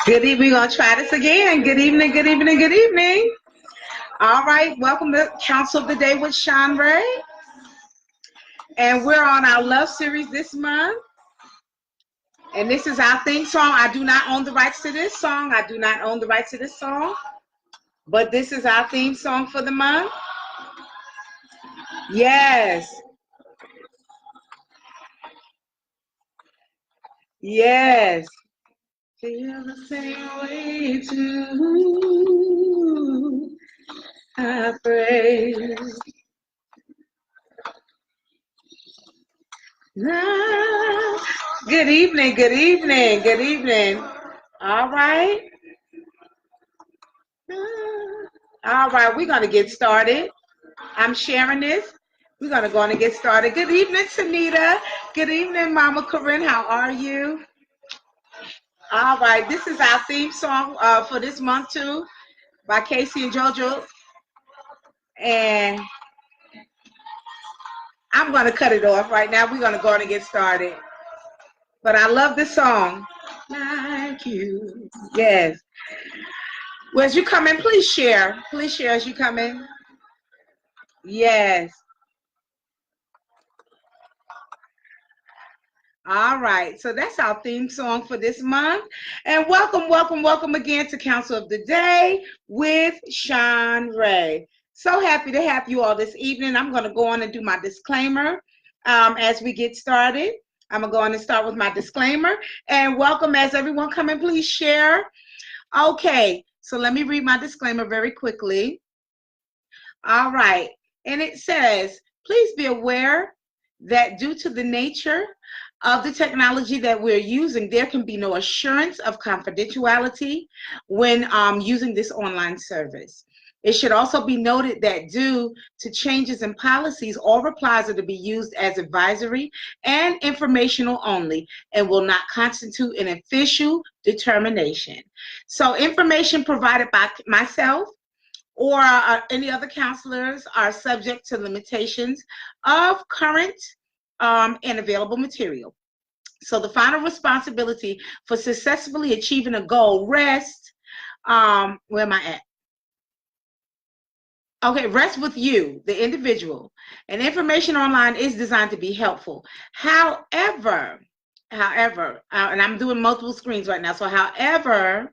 Good evening. We're going to try this again. Good evening, good evening, good evening. All right. Welcome to Counsel of the Day with Shanrae. And we're on our love series this month. And this is our theme song. I do not own the rights to this song. I do not own the rights to this song. But this is our theme song for the month. Yes. Yes. Feel the same way too. I pray. Good evening, good evening, good evening. All right. All right, we're going to get started. I'm sharing this. We're going to go on and get started. Good evening, Tanita. Good evening, Mama Corinne. How are you? All right, this is our theme song for this month, too, by Casey and JoJo. And I'm going to cut it off right now. We're going to go on and get started. But I love this song. Like you. Yes. Well, as you come in, please share. Please share as you come in. Yes. All right. So that's our theme song for this month. And welcome, welcome, welcome again to Counsel of the Day with Shanrae. So happy to have you all this evening. I'm going to go on and do my disclaimer as we get started. I'm going to go on and start with my disclaimer. And welcome as everyone come in, please share. Okay. So let me read my disclaimer very quickly. All right. And it says, please be aware that due to the nature of the technology that we're using, there can be no assurance of confidentiality when using this online service. It should also be noted that due to changes in policies, all replies are to be used as advisory and informational only and will not constitute an official determination. So information provided by myself or any other counselors are subject to limitations of current and available material. So the final responsibility for successfully achieving a goal rests, where am I at? Okay, rest with you, the individual. And information online is designed to be helpful. However, and I'm doing multiple screens right now. So however,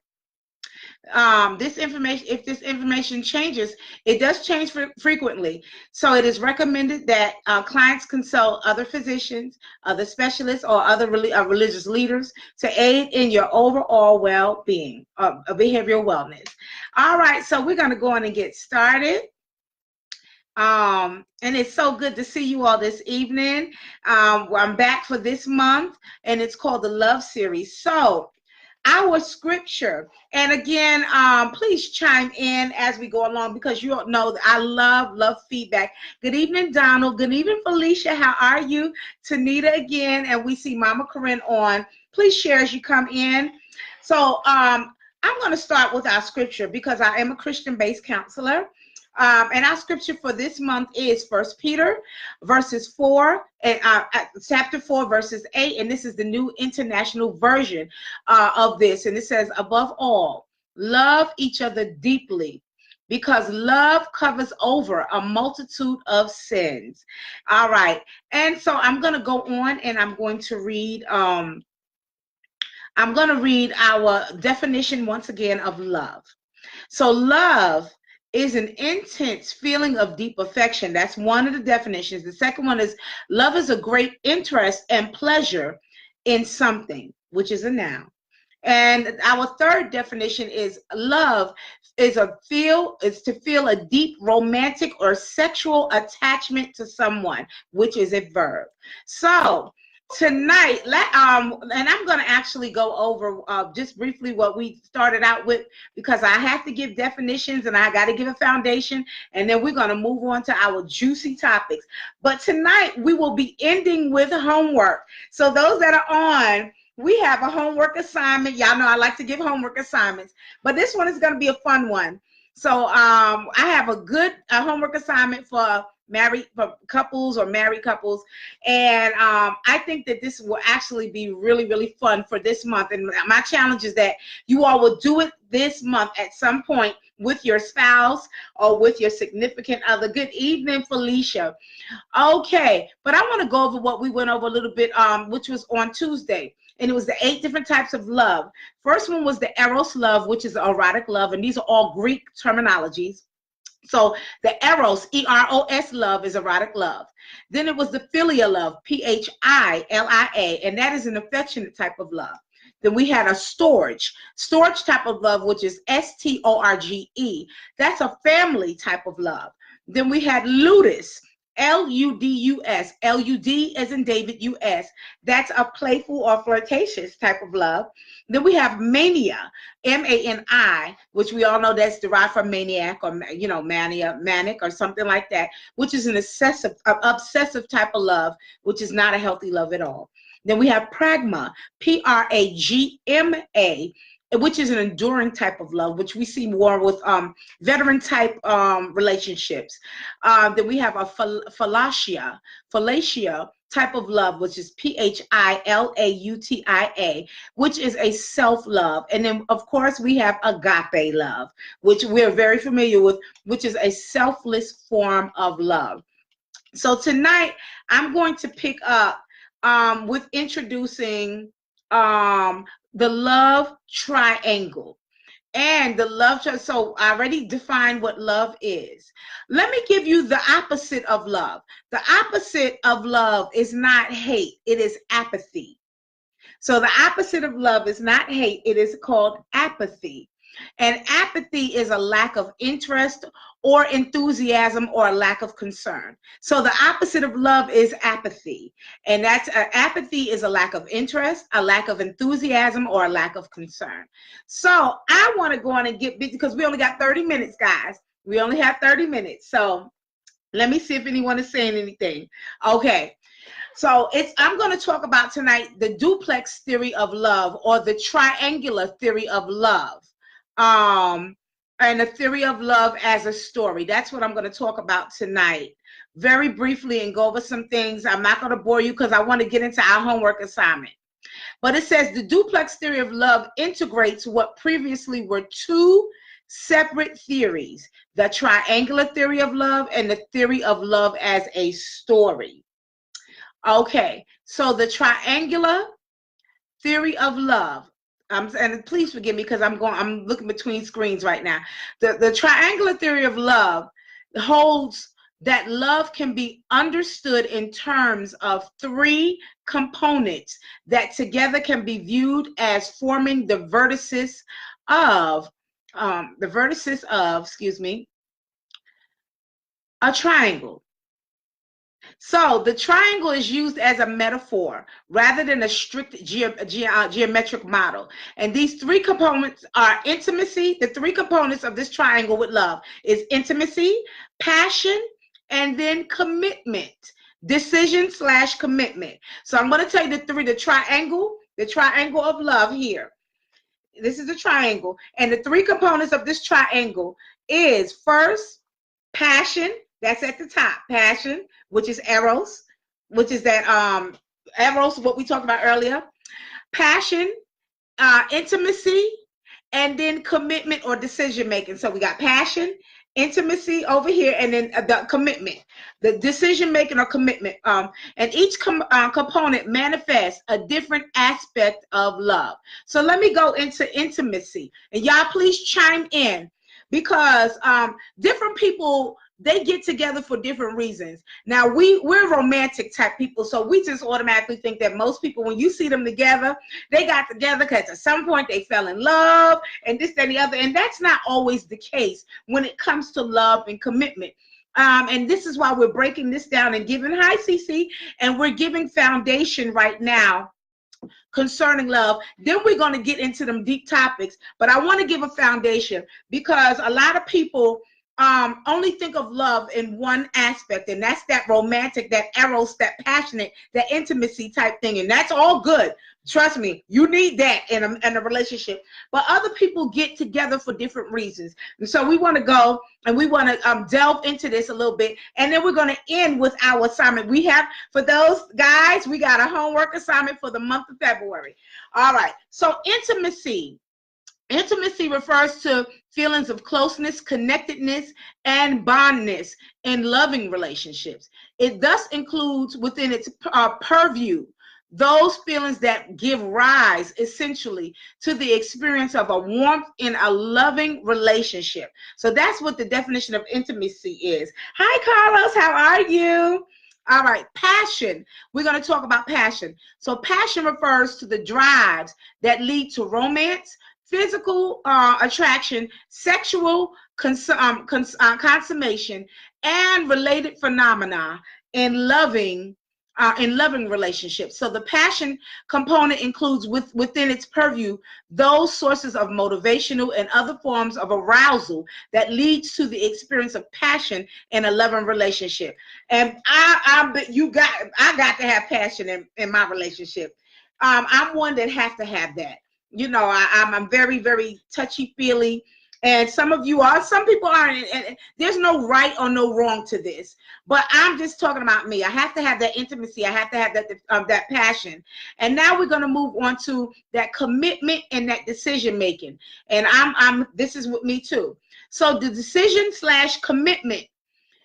if this information changes, it does change frequently. So it is recommended that clients consult other physicians, other specialists, or other religious leaders to aid in your overall well-being, behavioral wellness. All right, so we're going to go on and get started. And it's so good to see you all this evening. I'm back for this month, and it's called the Love Series. So our scripture, and again, please chime in as we go along, because you all know that I love feedback. Good evening, Donald. Good evening, Felicia. How are you? Tanita again, and we see Mama Corinne on. Please share as you come in. So I'm going to start with our scripture because I am a Christian-based counselor. And our scripture for this month is 1 Peter verses 4, and chapter 4 verses 8, and this is the New International Version of this, and it says, above all, love each other deeply, because love covers over a multitude of sins. All right, and so I'm going to go on and I'm going to read our definition once again of love. So love is an intense feeling of deep affection. That's one of the definitions. The second one is love is a great interest and pleasure in something, which is a noun. And our third definition is love is to feel a deep romantic or sexual attachment to someone, which is a verb. So tonight, and I'm going to actually go over just briefly what we started out with, because I have to give definitions and I got to give a foundation, and then we're going to move on to our juicy topics. But tonight we will be ending with homework. So those that are on, we have a homework assignment. Y'all know I like to give homework assignments, but this one is going to be a fun one. So I have a good homework assignment for married for couples or married couples. And I think that this will actually be really, really fun for this month. And my challenge is that you all will do it this month at some point with your spouse or with your significant other. Good evening, Felicia. Okay, but I want to go over what we went over a little bit, which was on Tuesday. And it was the 8 different types of love. First one was the eros love, which is erotic love. And these are all Greek terminologies. So the eros, E-R-O-S love is erotic love. Then it was the philia love, P-H-I-L-I-A, and that is an affectionate type of love. Then we had a storge type of love, which is S-T-O-R-G-E. That's a family type of love. Then we had ludus, L-U-D-U-S, L-U-D as in David, U-S. That's a playful or flirtatious type of love. Then we have mania, M-A-N-I, which we all know that's derived from maniac or, you know, mania, manic or something like that, which is an obsessive type of love, which is not a healthy love at all. Then we have pragma, P-R-A-G-M-A, which is an enduring type of love, which we see more with veteran type relationships. Then we have a philautia type of love, which is P-H-I-L-A-U-T-I-A, which is a self-love. And then, of course, we have agape love, which we're very familiar with, which is a selfless form of love. So tonight, I'm going to pick up with introducing the love triangle. And the love, so I already defined what love is. Let me give you the opposite of love. The opposite of love is not hate, it is apathy. So the opposite of love is not hate, it is called apathy. And apathy is a lack of interest or enthusiasm or a lack of concern. So the opposite of love is apathy. And that's apathy is a lack of interest, a lack of enthusiasm, or a lack of concern. So I want to go on and get busy because we only got 30 minutes, guys. We only have 30 minutes. So let me see if anyone is saying anything. Okay. So I'm going to talk about tonight the duplex theory of love, or the triangular theory of love. And the theory of love as a story. That's what I'm going to talk about tonight, very briefly, and go over some things. I'm not going to bore you because I want to get into our homework assignment. But it says the duplex theory of love integrates what previously were 2 separate theories, the triangular theory of love and the theory of love as a story. Okay, so the triangular theory of love. And please forgive me because I'm looking between screens right now. The triangular theory of love holds that love can be understood in terms of 3 components that together can be viewed as forming the vertices of a triangle. So the triangle is used as a metaphor rather than a strict geometric model. And these 3 components are intimacy. The 3 components of this triangle with love is intimacy, passion, and then commitment, decision/commitment. So I'm going to tell you the triangle of love here. This is a triangle. And the 3 components of this triangle is first, passion. That's at the top, passion, which is eros, which is that eros, what we talked about earlier. Passion, intimacy, and then commitment or decision making. So we got passion, intimacy over here, and then the commitment, the decision making or commitment. And each component manifests a different aspect of love. So let me go into intimacy, and y'all please chime in, because different people, they get together for different reasons. Now, we're romantic type people, so we just automatically think that most people, when you see them together, they got together because at some point they fell in love and this, that, and the other. And that's not always the case when it comes to love and commitment. And this is why we're breaking this down and giving, hi, CC, and we're giving foundation right now concerning love. Then we're going to get into them deep topics, but I want to give a foundation because a lot of people only think of love in one aspect, and that's that romantic, that eros, that passionate, that intimacy type thing, and that's all good. Trust me, you need that in a relationship. But other people get together for different reasons, and so we want to go and we want to delve into this a little bit, and then we're going to end with our assignment. We have, for those guys, we got a homework assignment for the month of February. All right, so intimacy. Intimacy refers to feelings of closeness, connectedness, and bondness in loving relationships. It thus includes within its purview those feelings that give rise essentially to the experience of a warmth in a loving relationship. So that's what the definition of intimacy is. Hi, Carlos, how are you? All right, passion. We're going to talk about passion. So passion refers to the drives that lead to romance, physical attraction, sexual consummation, and related phenomena in loving relationships. So the passion component includes within its purview those sources of motivational and other forms of arousal that leads to the experience of passion in a loving relationship. And I got to have passion in my relationship. I'm one that has to have that. You know, I'm very, very touchy-feely, and some people aren't, and there's no right or no wrong to this, but I'm just talking about me. I have to have that intimacy. I have to have that passion. And now we're going to move on to that commitment and that decision-making, and this is with me too. So the decision/commitment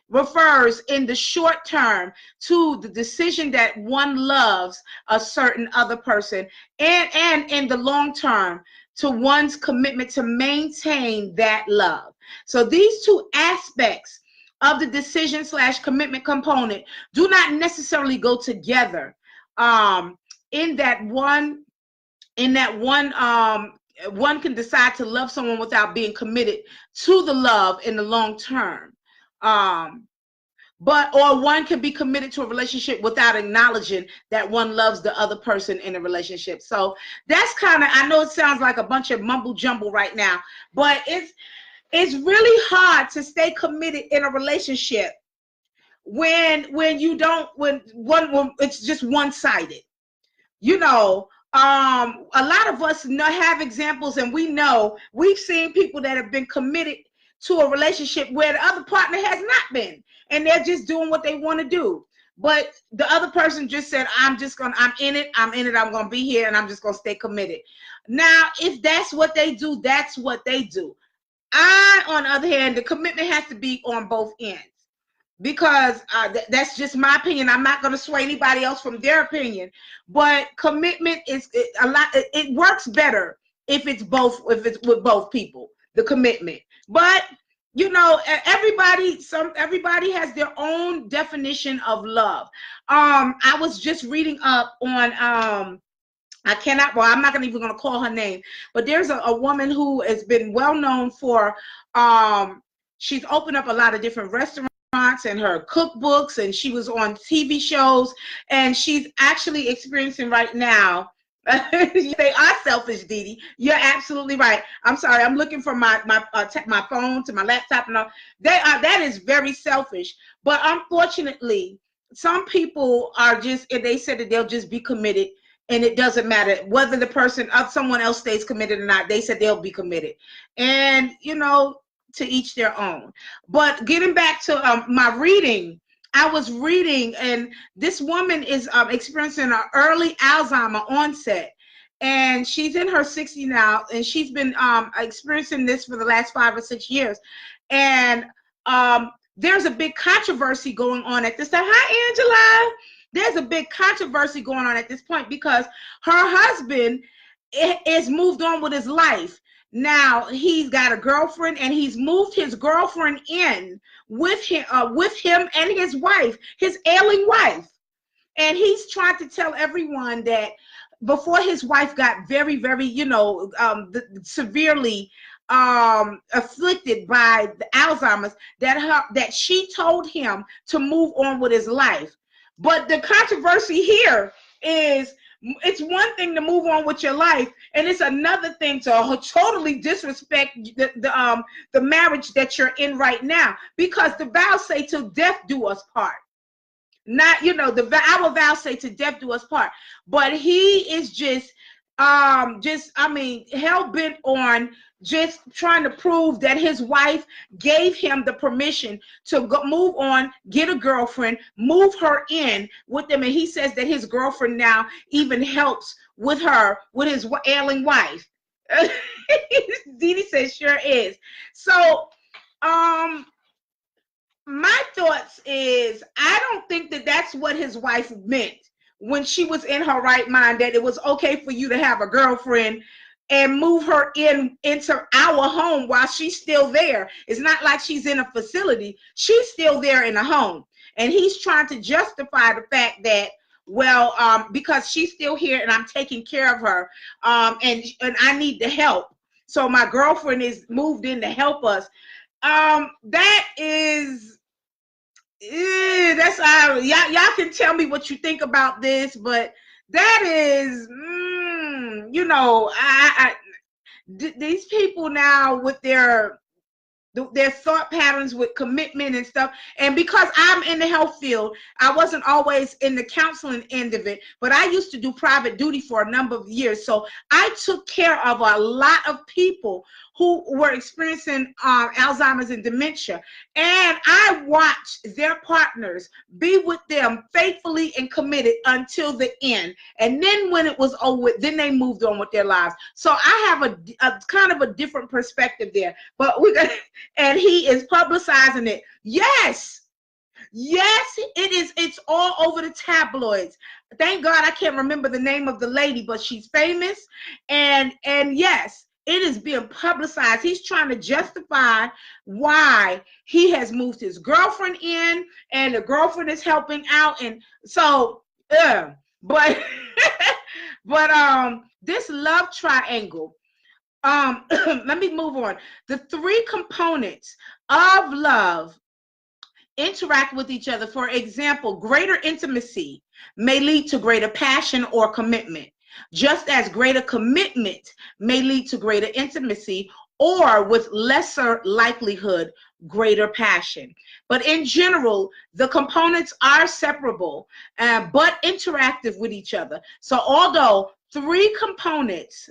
refers in the short term to the decision that one loves a certain other person, and in the long term to one's commitment to maintain that love. So these two aspects of the decision/commitment component do not necessarily go together. In that one one can decide to love someone without being committed to the love in the long term. Or one can be committed to a relationship without acknowledging that one loves the other person in a relationship. So that's kind of, I know it sounds like a bunch of mumble jumble right now, but it's really hard to stay committed in a relationship when it's just one-sided. You know, a lot of us have examples, and we've seen people that have been committed to a relationship where the other partner has not been, and they're just doing what they want to do. But the other person just said, I'm in it, I'm going to be here, and I'm just going to stay committed. Now, if that's what they do, that's what they do. On the other hand, the commitment has to be on both ends, because that's just my opinion. I'm not going to sway anybody else from their opinion, but commitment is it works better if it's with both people, the commitment. But you know, everybody has their own definition of love. I was just reading up on I'm not even going to call her name, but there's a woman who has been well known for, she's opened up a lot of different restaurants and her cookbooks, and she was on TV shows, and she's actually experiencing right now. They are selfish, Dee Dee. You're absolutely right. I'm sorry. I'm looking for my phone to my laptop and all. That is very selfish. But unfortunately, some people are just, they said that they'll just be committed, and it doesn't matter whether the person or someone else stays committed or not. They said they'll be committed, and you know, to each their own. But getting back to my reading. I was reading, and this woman is experiencing an early Alzheimer onset, and she's in her 60s now, and she's been experiencing this for the last 5 or 6 years. And there's a big controversy going on at this time. Hi, Angela. There's a big controversy going on at this point because her husband is moved on with his life. Now he's got a girlfriend, and he's moved his girlfriend in with him and his wife, his ailing wife. And he's trying to tell everyone that before his wife got very, very, severely afflicted by the Alzheimer's, that she told him to move on with his life. But the controversy here is It's one thing to move on with your life, and it's another thing to totally disrespect the marriage that you're in right now, because the vows say till death do us part. Not, our vows say to death do us part, but he is just I mean, hell bent on just trying to prove that his wife gave him the permission to go, move on, get a girlfriend, move her in with them. And he says that his girlfriend now even helps with his ailing wife. Didi says sure is. So my thoughts is, I don't think that that's what his wife meant when she was in her right mind, that it was okay for you to have a girlfriend and move her into our home while she's still there. It's not like she's in a facility. She's still there in a home. And he's trying to justify the fact that, well, because she's still here and I'm taking care of her, and I need the help. So my girlfriend is moved in to help us. That is, that's y'all can tell me what you think about this, but that is, these people now with their thought patterns with commitment and stuff. And because I'm in the health field, I wasn't always in the counseling end of it, but I used to do private duty for a number of years. So I took care of a lot of people who were experiencing Alzheimer's and dementia. And I watched their partners be with them faithfully and committed until the end. And then when it was over, then they moved on with their lives. So I have a kind of a different perspective there. But and he is publicizing it. Yes, it is. It's all over the tabloids. Thank God I can't remember the name of the lady, but she's famous. And yes, it is being publicized. He's trying to justify why he has moved his girlfriend in, and the girlfriend is helping out. And so, but this love triangle. Let me move on. The three components of love interact with each other. For example, greater intimacy may lead to greater passion or commitment, just as greater commitment may lead to greater intimacy, or with lesser likelihood, greater passion. But in general, the components are separable, but interactive with each other. So although three components,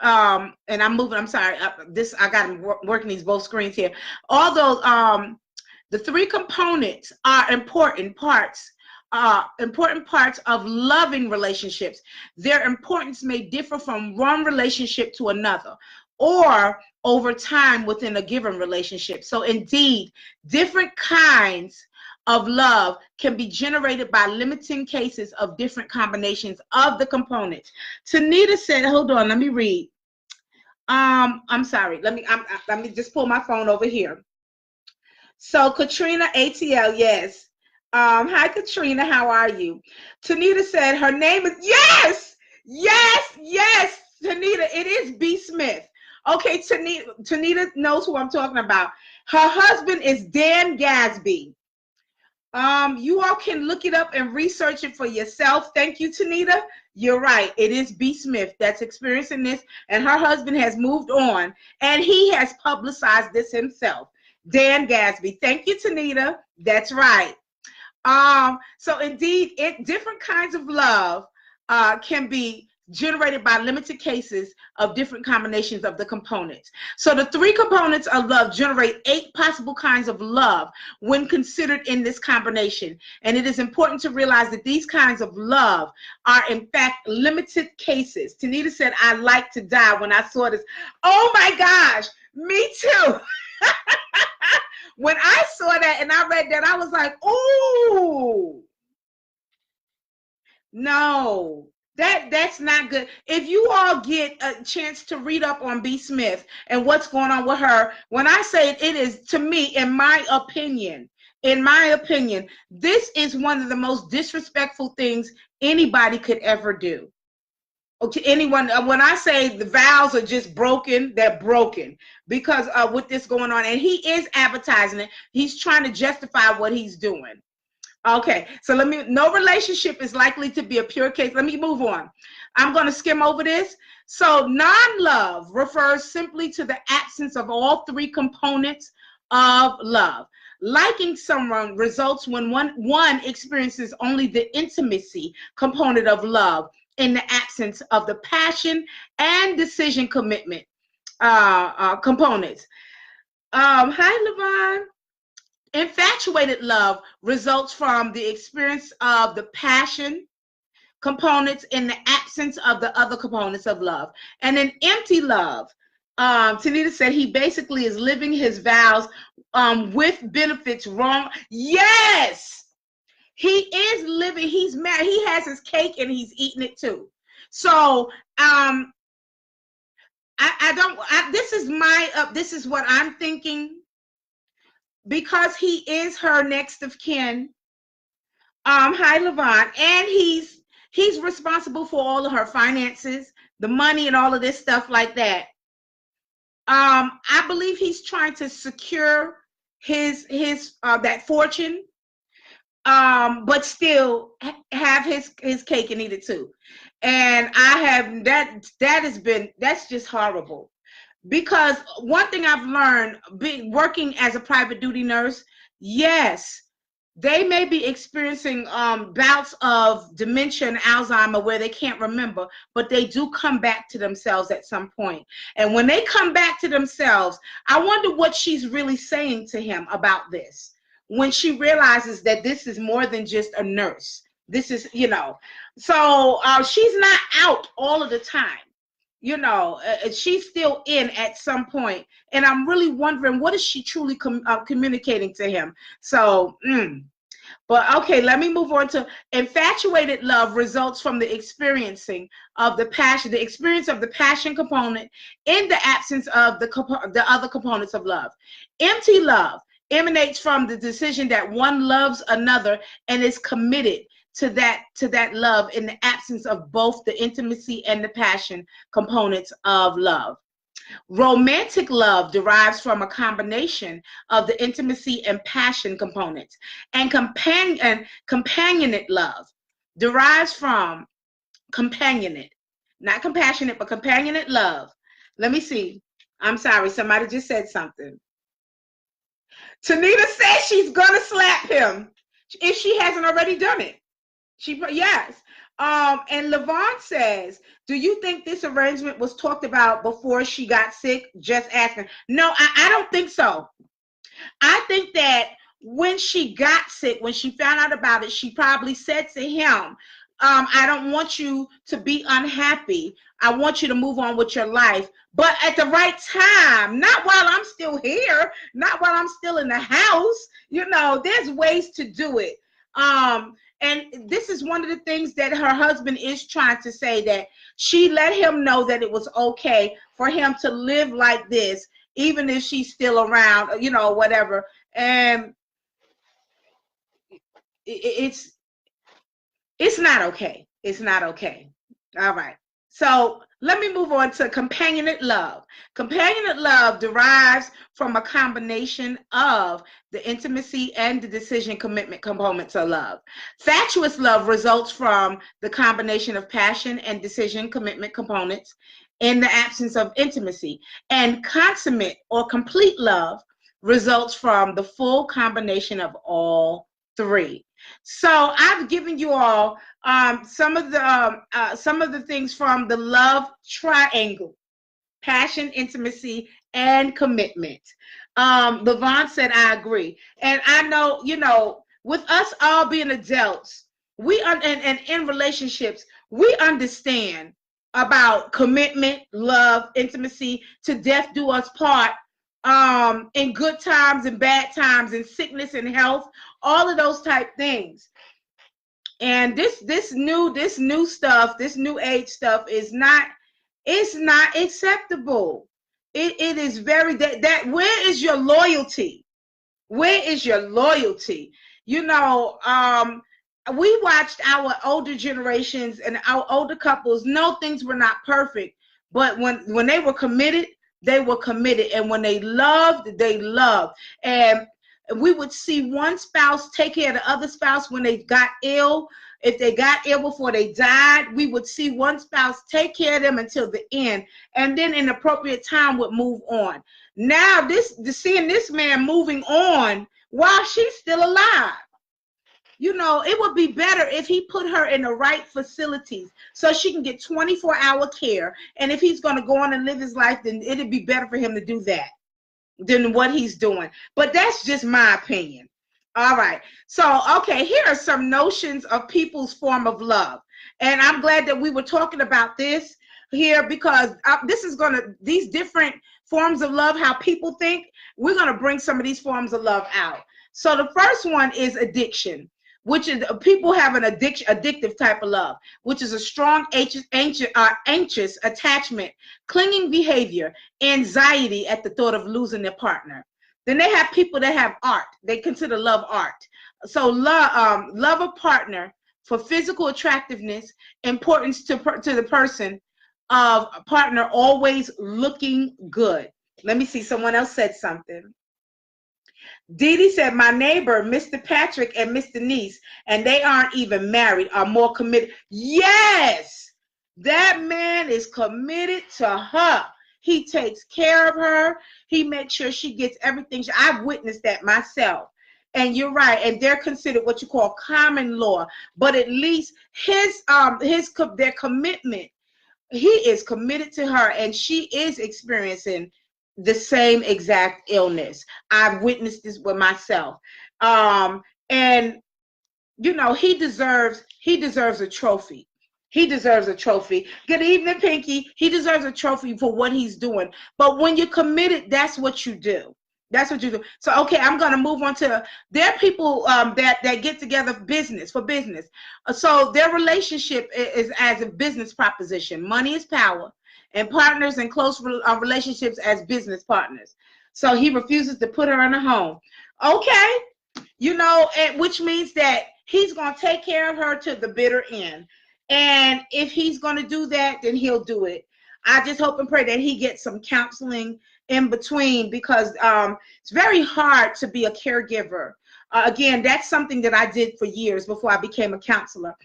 and I'm sorry, I got them working these both screens here. Although the three components are important parts of loving relationships, their importance may differ from one relationship to another, or over time within a given relationship. So indeed, different kinds of love can be generated by limiting cases of different combinations of the components. Tanita said, hold on, let me read. I'm sorry, let me just pull my phone over here. So Katrina ATL, yes. Hi Katrina, how are you? Tanita said her name is, yes, Tanita, it is B. Smith. Okay, Tanita knows who I'm talking about. Her husband is Dan Gadsby. You all can look it up and research it for yourself. Thank you, Tanita. You're right. It is B. Smith that's experiencing this, and her husband has moved on, and he has publicized this himself. Dan Gadsby. Thank you, Tanita. That's right. So indeed, different kinds of love can be generated by limited cases of different combinations of the components. So the three components of love generate 8 possible kinds of love when considered in this combination. And it is important to realize that these kinds of love are in fact limited cases. Tanita said, I like to die when I saw this. Oh my gosh, me too. When I saw that and I read that, I was like, ooh, no. That's not good. If you all get a chance to read up on B. Smith and what's going on with her, when I say it is, to me, in my opinion, this is one of the most disrespectful things anybody could ever do. Okay, anyone, when I say the vows are just broken, they're broken because with this going on, and he is advertising it. He's trying to justify what he's doing. Okay, so no relationship is likely to be a pure case. Let me move on. I'm going to skim over this. So non-love refers simply to the absence of all three components of love. Liking someone results when one experiences only the intimacy component of love in the absence of the passion and decision commitment components. Hi, Levon. Infatuated love results from the experience of the passion components in the absence of the other components of love. And an empty love, Tanita said he basically is living his vows with benefits wrong. Yes, he is living, he's married, he has his cake and he's eating it too. So this is what I'm thinking. Because he is her next of kin, hi Levon, and he's responsible for all of her finances, the money, and all of this stuff like that. I believe he's trying to secure his that fortune, but still have his cake and eat it too. And I have that's just horrible. Because one thing I've learned, working as a private duty nurse, yes, they may be experiencing bouts of dementia and Alzheimer where they can't remember, but they do come back to themselves at some point. And when they come back to themselves, I wonder what she's really saying to him about this. When she realizes that this is more than just a nurse. This is, so she's not out all of the time. She's still in at some point, and I'm really wondering what is she truly communicating to him. So but okay, let me move on to infatuated love results from the experiencing of the passion, the experience of the passion component in the absence of the other components of love. Empty love emanates from the decision that one loves another and is committed to that love in the absence of both the intimacy and the passion components of love. Romantic love derives from a combination of the intimacy and passion components, and companionate love derives from companionate, not compassionate, but companionate love. Let me see. I'm sorry, somebody just said something. Tanita says she's gonna slap him if she hasn't already done it. Yes. And Levon says, do you think this arrangement was talked about before she got sick? Just asking. No, I don't think so. I think that when she got sick, when she found out about it, she probably said to him, I don't want you to be unhappy. I want you to move on with your life, but at the right time, not while I'm still here, not while I'm still in the house. There's ways to do it. And this is one of the things that her husband is trying to say, that she let him know that it was okay for him to live like this, even if she's still around, whatever. And it's not okay. It's not okay. All right. So let me move on to companionate love. Companionate love derives from a combination of the intimacy and the decision commitment components of love. Fatuous love results from the combination of passion and decision commitment components in the absence of intimacy. And consummate or complete love results from the full combination of all three. So I've given you all some of the things from the love triangle: passion, intimacy, and commitment. Levon said, I agree. And I know, with us all being adults, and in relationships, we understand about commitment, love, intimacy, to death do us part, in good times and bad times, in sickness and health, all of those type things. And this new stuff, this new age stuff is not acceptable. It is very that where is your loyalty? Where is your loyalty? We watched our older generations and our older couples. No, things were not perfect, but when they were committed, they were committed. And when they loved, they loved. And we would see one spouse take care of the other spouse when they got ill. If they got ill before they died, we would see one spouse take care of them until the end, and then in appropriate time would move on. Now seeing this man moving on while she's still alive, you know, it would be better if he put her in the right facilities so she can get 24-hour care. And if he's going to go on and live his life, then it'd be better for him to do that than what he's doing. But that's just my opinion. All right. So, okay, here are some notions of people's form of love. And I'm glad that we were talking about this here, because this is going to, these different forms of love, how people think, we're going to bring some of these forms of love out. So the first one is addiction, which is people have an addictive type of love, which is a strong anxious attachment, clinging behavior, anxiety at the thought of losing their partner. Then they have people that have art. They consider love art. So love a partner for physical attractiveness, importance to the person of a partner always looking good. Let me see, someone else said something. Dee Dee said, my neighbor, Mr. Patrick and Mr. Niece, and they aren't even married, are more committed. Yes, that man is committed to her. He takes care of her. He makes sure she gets everything. I've witnessed that myself. And you're right. And they're considered what you call common law. But at least their commitment, he is committed to her, and she is experiencing the same exact illness. I've witnessed this with myself. And you know, he deserves a trophy. He deserves a trophy. Good evening, Pinky. He deserves a trophy for what he's doing. But when you're committed, that's what you do. That's what you do. So, okay, I'm going to move on to, there are people that get together for business. So their relationship is as a business proposition. Money is power, and partners and close relationships as business partners. So he refuses to put her in a home. Okay, you know, which means that he's going to take care of her to the bitter end. And if he's going to do that, then he'll do it. I just hope and pray that he gets some counseling in between, because it's very hard to be a caregiver. Again, that's something that I did for years before I became a counselor.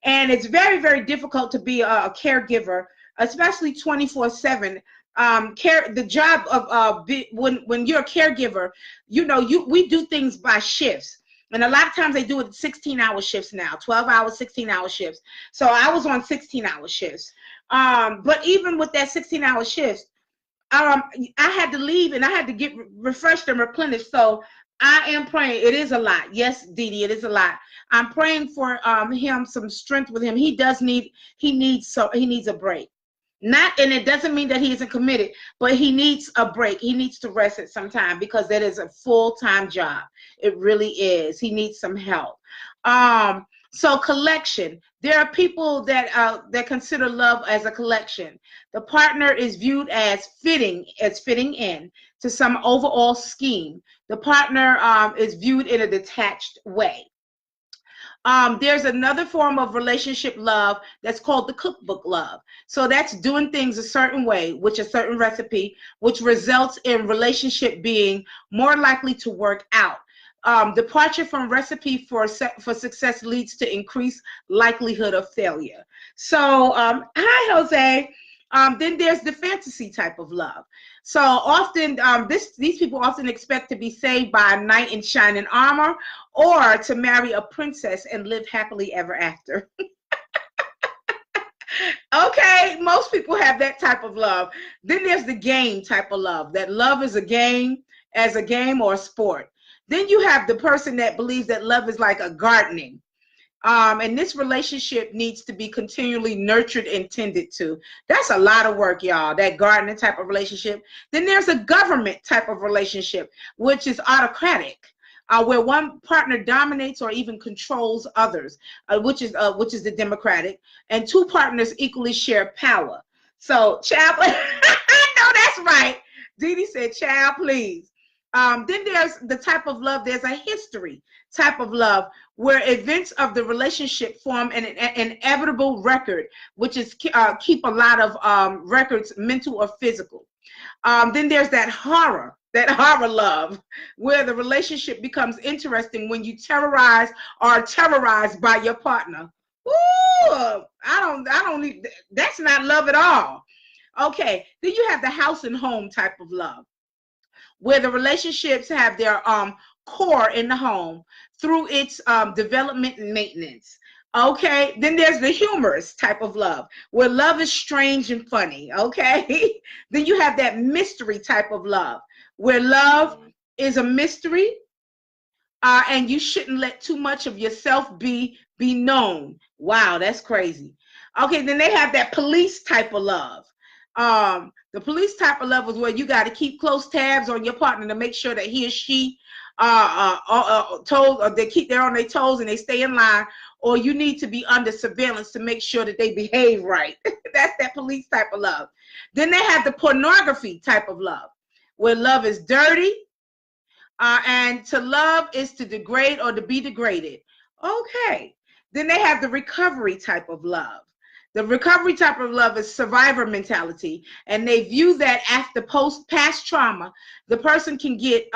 And it's very, very difficult to be a caregiver, especially 24/7. The job of when you're a caregiver, you know, we do things by shifts. And a lot of times they do it 16-hour shifts now, 12-hour, 16-hour shifts. So I was on 16-hour shifts. But even with that 16-hour shifts, I had to leave and I had to get refreshed and replenished. So I am praying. It is a lot. Yes, Dee Dee, it is a lot. I'm praying for him, some strength with him. He needs a break. And it doesn't mean that he isn't committed, but he needs a break. He needs to rest at some time, because that is a full-time job. It really is. He needs some help. So collection. There are people that consider love as a collection. The partner is viewed as fitting in to some overall scheme. The partner is viewed in a detached way. There's another form of relationship love that's called the cookbook love. So that's doing things a certain way, which a certain recipe, which results in relationship being more likely to work out. Departure from recipe for success leads to increased likelihood of failure. So, hi, Jose. Then there's the fantasy type of love. So often, these people often expect to be saved by a knight in shining armor, or to marry a princess and live happily ever after. Okay, most people have that type of love. Then there's the game type of love. That love is a game or a sport. Then you have the person that believes that love is like a gardening. And this relationship needs to be continually nurtured and tended to. That's a lot of work, y'all, that gardening type of relationship. Then there's a government type of relationship, which is autocratic, where one partner dominates or even controls others, which is the democratic, and two partners equally share power. So, child, I know that's right. Dee Dee said, child, please. Then there's the type of love, there's a history type of love, where events of the relationship form an inevitable record, which is keep a lot of records, mental or physical. Then there's that horror that horror love, where the relationship becomes interesting when you terrorize or are terrorized by your partner. Ooh, I don't need, that's not love at all. Okay, then you have the house and home type of love, where the relationships have their core in the home through its development and maintenance. Okay, then there's the humorous type of love, where love is strange and funny. Okay, then you have that mystery type of love, where love is a mystery, and you shouldn't let too much of yourself be known. Wow, that's crazy. Okay, then they have that police type of love. The police type of love is where you got to keep close tabs on your partner to make sure that he or she toes, or they keep they're on their toes and they stay in line, or you need to be under surveillance to make sure that they behave right. That's that police type of love. Then they have the pornography type of love, where love is dirty, and to love is to degrade or to be degraded. Okay. Then they have the recovery type of love. The recovery type of love is survivor mentality, and they view that after past trauma, the person can get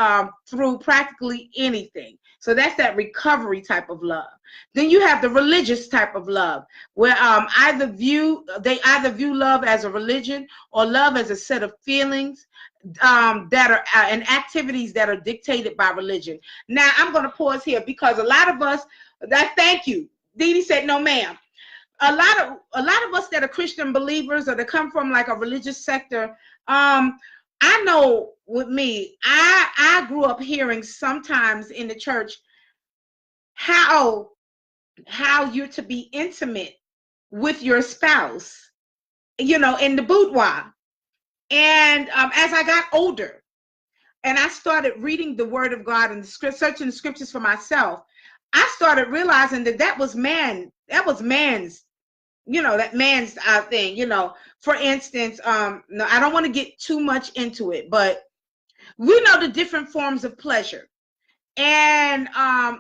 through practically anything. So that's that recovery type of love. Then you have the religious type of love, where they either view love as a religion or love as a set of feelings that are and activities that are dictated by religion. Now I'm going to pause here because a lot of us. Thank you. Dee Dee said, "No, ma'am." A lot of us that are Christian believers or that come from like a religious sector, I know with me, I grew up hearing sometimes in the church how you're to be intimate with your spouse, in the boudoir. And as I got older and I started reading the Word of God and searching the scriptures for myself, I started realizing that was man's, that man's thing, For instance, no, I don't want to get too much into it, but we know the different forms of pleasure. And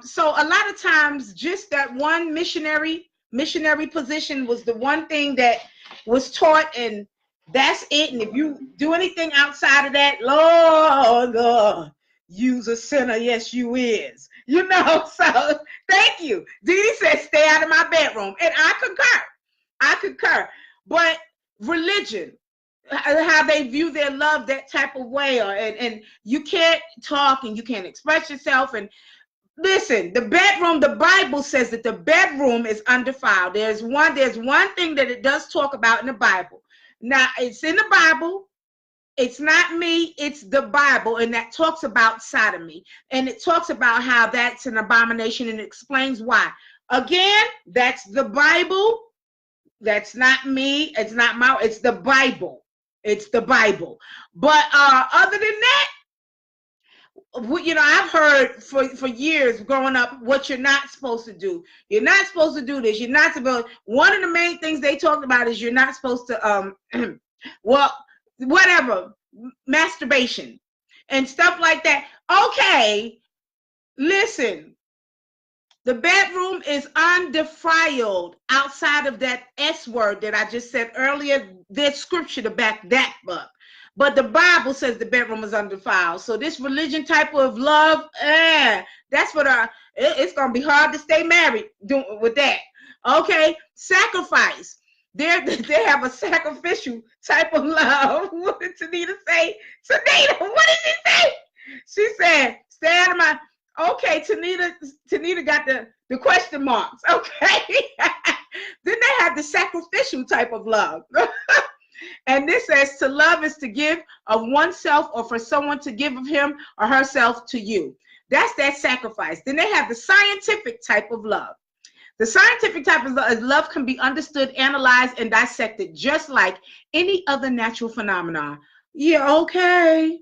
so a lot of times just that one missionary position was the one thing that was taught, and that's it. And if you do anything outside of that, Lord God, you's a sinner. Yes, you is. So thank you. Dee Dee said, stay out of my bedroom. And I concur. But religion, how they view their love that type of way, and you can't talk and you can't express yourself. And listen, the bedroom, the Bible says that the bedroom is undefiled. There's one thing that it does talk about in the Bible. Now, it's in the Bible. It's not me, it's the Bible, and that talks about sodomy. And it talks about how that's an abomination, and it explains why. Again, that's the Bible. That's not me. It's the Bible. It's the Bible. But other than that, I've heard for years growing up what you're not supposed to do. You're not supposed to do this. You're not supposed. One of the main things they talked about is you're not supposed to well, whatever, masturbation and stuff like that. Okay, listen. The bedroom is undefiled outside of that S word that I just said earlier. There's scripture to back that up. But the Bible says the bedroom is undefiled. So this religion type of love, that's what it's going to be hard to stay married with that. Okay, sacrifice. They have a sacrificial type of love. What did Tanita say? Tanita, what did she say? She said, stay out of my... Okay, Tanita got the question marks. Okay. Then they have the sacrificial type of love. And this says to love is to give of oneself or for someone to give of him or herself to you. That's that sacrifice. Then they have the scientific type of love. The scientific type of love can be understood, analyzed, and dissected just like any other natural phenomenon. Yeah, okay.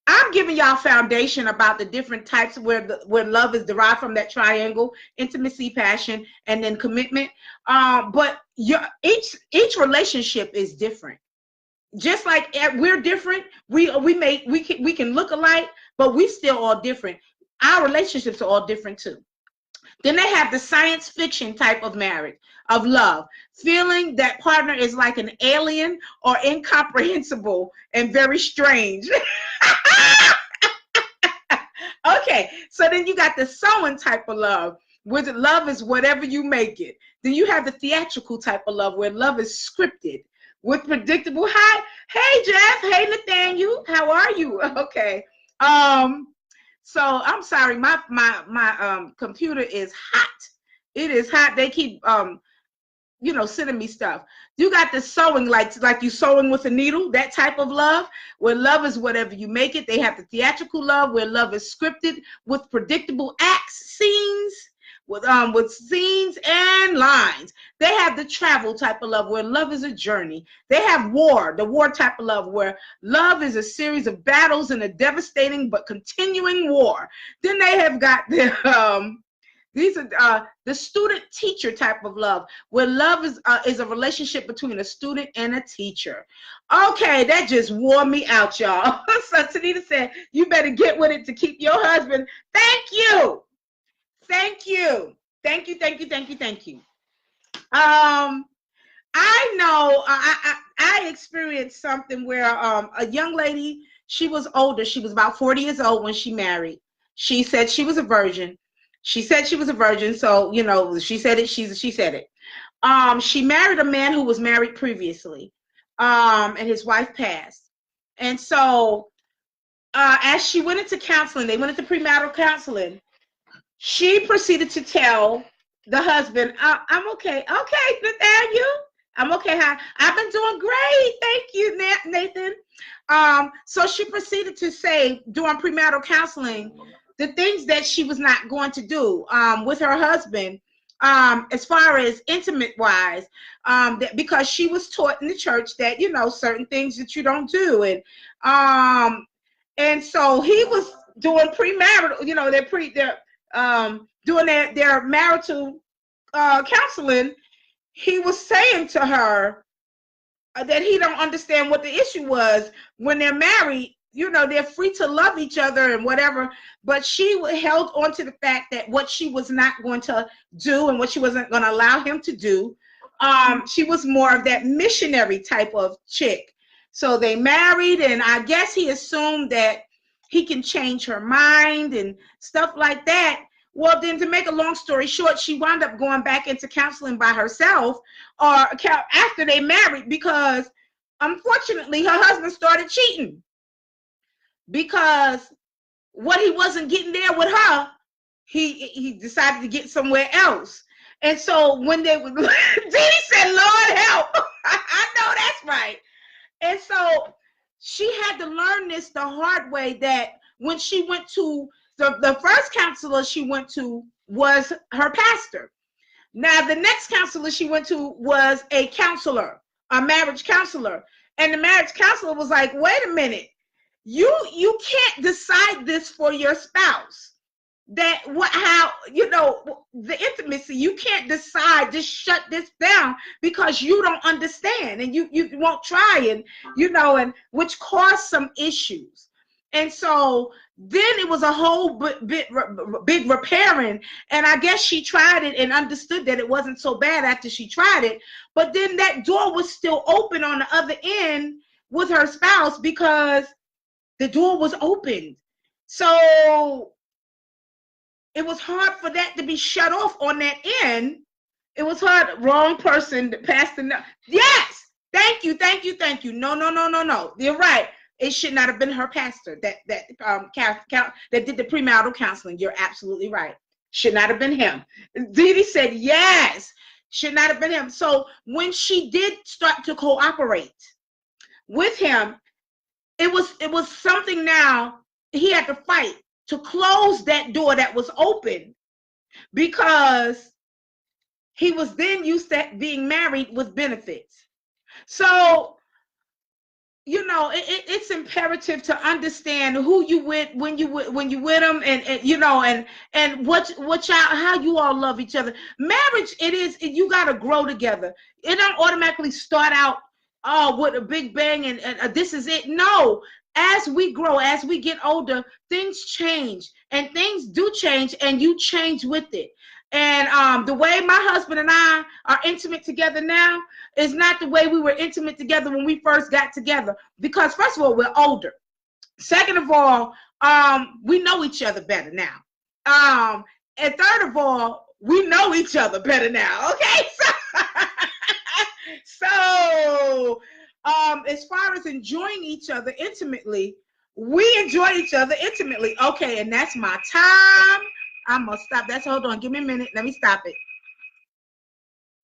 I'm giving y'all foundation about the different types where love is derived from, that triangle: intimacy, passion, and then commitment. But each relationship is different. Just like we're different, we can look alike, but we still all different. Our relationships are all different too. Then they have the science fiction type of marriage, of love, feeling that partner is like an alien or incomprehensible and very strange. Okay, so then you got the sewing type of love, where the love is whatever you make it. Then you have the theatrical type of love, where love is scripted with predictable. Hi, hey Jeff, hey Nathaniel, how are you? Okay. So I'm sorry, my computer is hot. It is hot. They keep sending me stuff. You got the sewing, like you sewing with a needle, that type of love, where love is whatever you make it. They have the theatrical love, where love is scripted with predictable acts, scenes, with scenes and lines. They have the travel type of love, where love is a journey. They have the war type of love, where love is a series of battles in a devastating but continuing war. Then they have got the these are the student-teacher type of love, where love is a relationship between a student and a teacher. Okay, that just wore me out, y'all. So Tanita said, you better get with it to keep your husband. Thank you. Thank you. Thank you, thank you, thank you, thank you. I know I experienced something where a young lady, she was older. She was about 40 years old when she married. She said she was a virgin. She said she was a virgin, so she said it. She said it. She married a man who was married previously, and his wife passed. And so, as she went into counseling, they went into premarital counseling. She proceeded to tell the husband, "I'm okay. Okay, Nathaniel, I'm okay. I've been doing great. Thank you, Nathan." So she proceeded to say during premarital counseling the things that she was not going to do with her husband, as far as intimate wise, because she was taught in the church that certain things that you don't do, and so he was doing premarital, they're doing their marital counseling. He was saying to her that he don't understand what the issue was when they're married. They're free to love each other and whatever, but she held on to the fact that what she was not going to do and what she wasn't going to allow him to do, she was more of that missionary type of chick. So they married, and I guess he assumed that he can change her mind and stuff like that. Well, then, to make a long story short, she wound up going back into counseling by herself, or after they married, because unfortunately her husband started cheating. Because what he wasn't getting there with her, he decided to get somewhere else. And so when they would, Dee said, "Lord help." I know that's right. And so she had to learn this the hard way, that when she went to the first counselor she went to was her pastor. Now the next counselor she went to was a counselor, a marriage counselor. And the marriage counselor was like, "Wait a minute. You can't decide this for your spouse. That the intimacy, you can't decide, just shut this down because you don't understand, and you won't try, and which caused some issues." And so then it was a whole big repairing, and I guess she tried it and understood that it wasn't so bad after she tried it, but then that door was still open on the other end with her spouse, because the door was opened. So it was hard for that to be shut off on that end. It was hard. Wrong person, pastor. Yes. Thank you. No. You're right. It should not have been her pastor that did the premarital counseling. You're absolutely right. Should not have been him. Dee said yes. Should not have been him. So when she did start to cooperate with him, it was something. Now he had to fight to close that door that was open, because he was then used to being married with benefits. So it's imperative to understand who you with when you with them, and what y'all, how you all love each other. Marriage, you got to grow together. It don't automatically start out with a big bang and this is it. No, as we grow, as we get older, things change, and things do change, and you change with it. And the way my husband and I are intimate together now is not the way we were intimate together when we first got together. Because first of all, we're older. Second of all, we know each other better now. And third of all, we know each other better now. Okay, so as far as enjoying each other intimately, we enjoy each other intimately. Okay, and that's my time. I'm gonna stop. That's hold on. Give me a minute. Let me stop it.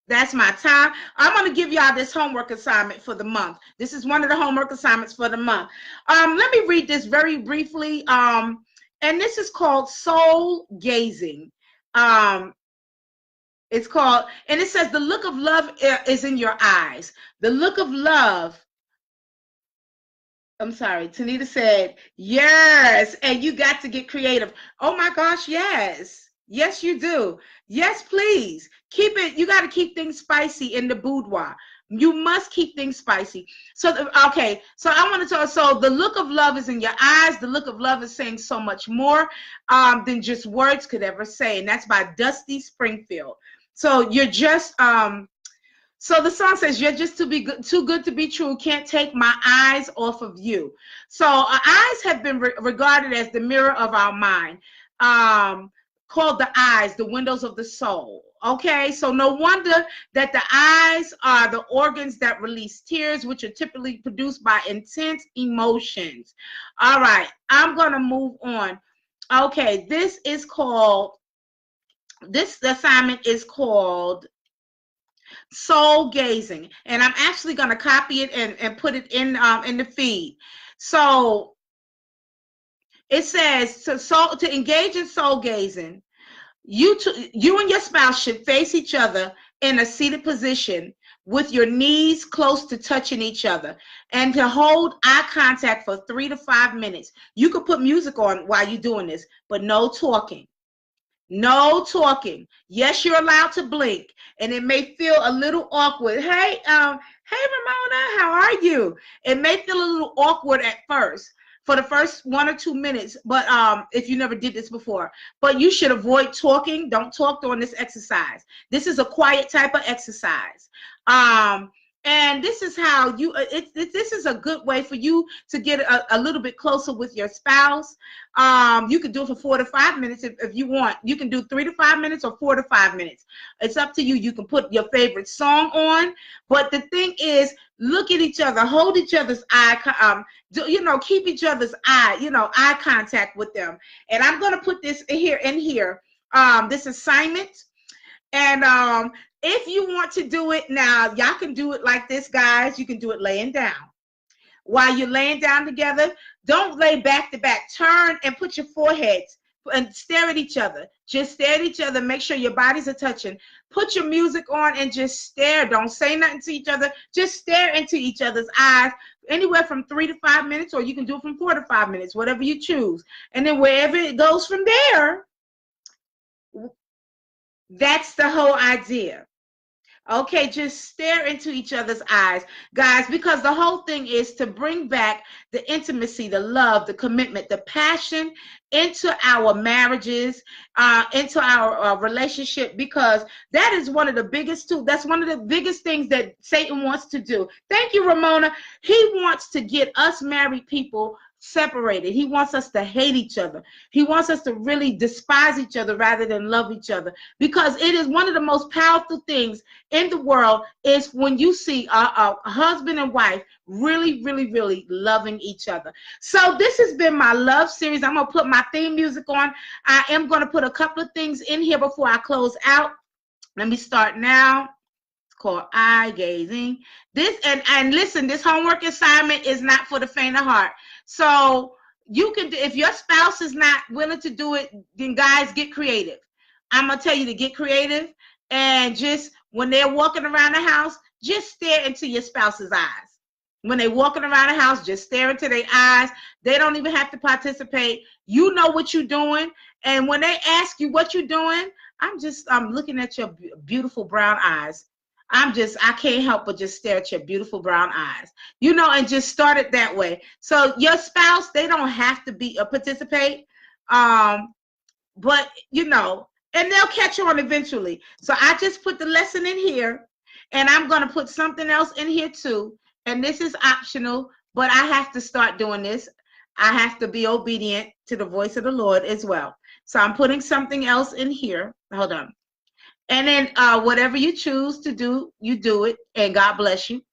That's my time. I'm going to give y'all this homework assignment for the month. This is one of the homework assignments for the month. Let me read this very briefly. And this is called soul gazing. It's called, and it says the look of love is in your eyes. The look of love. I'm sorry. Tanita said, yes. And you got to get creative. Oh my gosh, yes. Yes, you do. Yes, please. Keep it. You got to keep things spicy in the boudoir. You must keep things spicy. So, okay. So I want to tell. So the look of love is in your eyes. The look of love is saying so much more than just words could ever say. And that's by Dusty Springfield. So you're just so the song says, you're just too good to be true. Can't take my eyes off of you. So our eyes have been regarded as the mirror of our mind, called the eyes, the windows of the soul. Okay, so no wonder that the eyes are the organs that release tears, which are typically produced by intense emotions. All right, I'm going to move on. Okay, this assignment is called soul gazing, and I'm actually going to copy it and put it in the feed. So it says to engage in soul gazing, you and your spouse should face each other in a seated position with your knees close to touching each other, and to hold eye contact for 3 to 5 minutes. You could put music on while you're doing this, but no talking. No talking. Yes, you're allowed to blink, and it may feel a little awkward. Hey, Ramona, how are you? It may feel a little awkward at first for the first 1 or 2 minutes, but if you never did this before, but you should avoid talking. Don't talk during this exercise. This is a quiet type of exercise. And this is how you, this is a good way for you to get a little bit closer with your spouse. You can do it for 4 to 5 minutes if you want. You can do 3 to 5 minutes or 4 to 5 minutes. It's up to you. You can put your favorite song on. But the thing is, look at each other, hold each other's eye, keep each other's eye contact with them. And I'm going to put this in here, this assignment. And if you want to do it now, y'all can do it like this, guys. You can do it laying down. While you're laying down together, don't lay back to back. Turn and put your foreheads and stare at each other. Just stare at each other. Make sure your bodies are touching. Put your music on and just stare. Don't say nothing to each other. Just stare into each other's eyes, anywhere from 3 to 5 minutes, or you can do it from 4 to 5 minutes, whatever you choose. And then wherever it goes from there, that's the whole idea. Okay, just stare into each other's eyes, guys, because the whole thing is to bring back the intimacy, the love, the commitment, the passion into our marriages, into our relationship, because that is one of the biggest too. That's one of the biggest things that Satan wants to do. Thank you, Ramona. He wants to get us married people separated. He wants us to hate each other. He wants us to really despise each other rather than love each other, because it is one of the most powerful things in the world is when you see a husband and wife really, really, really loving each other. So this has been my love series. I'm going to put my theme music on. I am going to put a couple of things in here before I close out. Let me start now. Called eye gazing. This and listen, this homework assignment is not for the faint of heart. So you can, if your spouse is not willing to do it, then guys, get creative. I'm gonna tell you to get creative, and just when they're walking around the house, just stare into your spouse's eyes. When they're walking around the house, just stare into their eyes. They don't even have to participate. You know what you're doing, and when they ask you what you're doing, I'm looking at your beautiful brown eyes. I can't help but just stare at your beautiful brown eyes, and just start it that way. So your spouse, they don't have to participate, but and they'll catch on eventually. So I just put the lesson in here, and I'm going to put something else in here too. And this is optional, but I have to start doing this. I have to be obedient to the voice of the Lord as well. So I'm putting something else in here. Hold on. And then whatever you choose to do, you do it, and God bless you.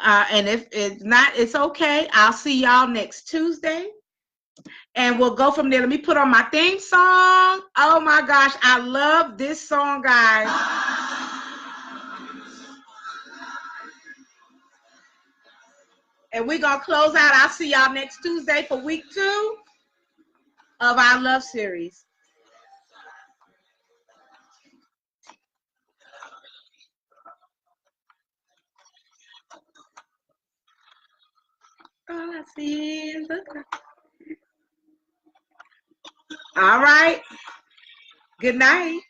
And if it's not, it's okay. I'll see y'all next Tuesday, and we'll go from there. Let me put on my theme song. Oh my gosh, I love this song, guys. And we're going to close out. I'll see y'all next Tuesday for week 2 of our love series. All I see is the cloud. All right. Good night.